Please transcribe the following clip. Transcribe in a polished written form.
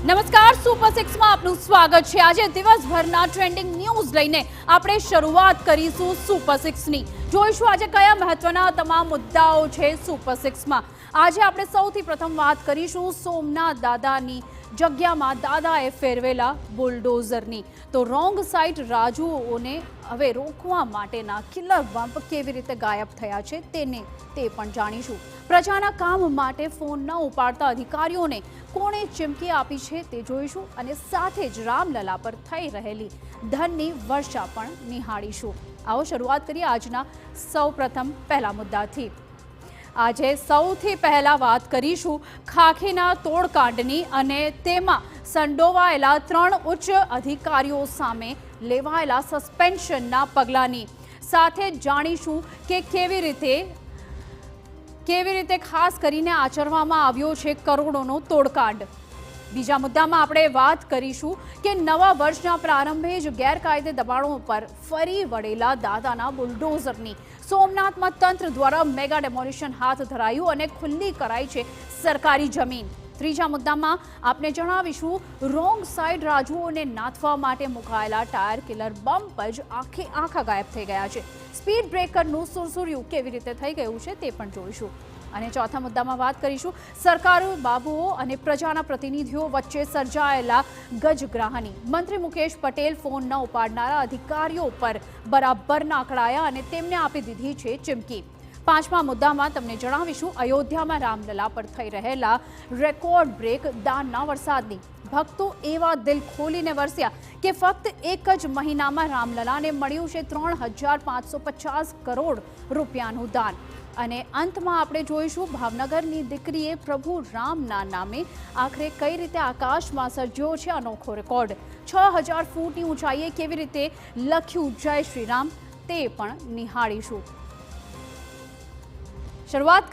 નમસ્કાર, સુપર 6 માં આપનું સ્વાગત છે। આજે દિવસભરના ટ્રેન્ડિંગ ન્યૂઝ લઈને આપણે શરૂઆત કરીશું સુપર 6 ની। જોઈશું આજે કયા મહત્વના તમામ મુદ્દાઓ છે સુપર 6 માં। આજે આપણે સૌથી પ્રથમ વાત કરીશું સોમનાથ દાદાની જગ્યામાં દાદાએ ફેરવેલા બુલડોઝરની। તો રોંગ સાઇડ રાજુઓને હવે રોકવા માટેના કિલર બમ્પ કેવી રીતે ગાયબ થયા છે તે પણ જાણીશું। પ્રજાના કામ માટે ફોન ન ઉપાડતા અધિકારીઓને કોણે ચીમકી આપી છે તે જોઈશું અને સાથે જ રામલલા પર થઈ રહેલી ધનની વર્ષા પણ નિહાળીશું। આવો શરૂઆત કરીએ આજના સૌપ્રથમ પહેલા મુદ્દાથી। આજે સૌથી પહેલા વાત કરીશું ખાખીના તોડકાંડની અને તેમાં સંડોવાયેલા 3 ઉચ્ચ અધિકારીઓ સામે લેવાયેલા સસ્પેન્શનના પગલાંની। સાથે જાણીશું કે કેવી રીતે ખાસ કરીને આચરવામાં આવ્યો છે કરોડોનો તોડકાંડ। બીજા મુદ્દામાં આપણે વાત કરીશું કે નવા વર્ષના પ્રારંભે જ ગેરકાયદે દબાણો પર ફરી વળેલા દાદાના બુલડોઝરની। સોમનાથમાં તંત્ર દ્વારા મેગા ડેમોલિશન હાથ ધરાયું અને ખુલ્લી કરાઈ છે સરકારી જમીન। ત્રીજા મુદ્દામાં આપણે જણાવીશું રોંગ સાઇડ રાજુઓને નાથવા માટે મુકાયેલા ટાયર કિલર બમ્પ જ આખા ગાયબ થઈ ગયા છે। સ્પીડ બ્રેકરનું સુરસુર્યું કેવી રીતે થઈ ગયું છે તે પણ જોઈશું। અને ચોથા મુદ્દામાં વાત કરીશું સરકારી બાબુઓ અને પ્રજાના પ્રતિનિધિઓ વચ્ચે સર્જાયેલા ગજગ્રાહની। મંત્રી મુકેશ પટેલ ફોન ન ઉપાડનારા અધિકારીઓ પર બરાબરના અકળાયા અને તેમને આપી દીધી છે ચીમકી। પાંચમા મુદ્દામાં તમને જણાવીશું અયોધ્યામાં રામલલા પર થઈ રહેલા રેકોર્ડ બ્રેક દાનના વરસાદની। ભક્તો એવા દિલ ખોલીને વરસ્યા કે ફક્ત એક જ મહિનામાં રામલલાને મળ્યું છે 3,550 કરોડ રૂપિયાનું દાન। અને અંતમાં આપણે જોઈશું ભાવનગરની દીકરીએ પ્રભુ રામના નામે આખરે કઈ રીતે આકાશમાં સર્જ્યો છે અનોખો રેકોર્ડ। 6,000 ફૂટની ઊંચાઈએ કેવી રીતે લખ્યું જય શ્રી રામ તે પણ નિહાળીશું। શરૂઆત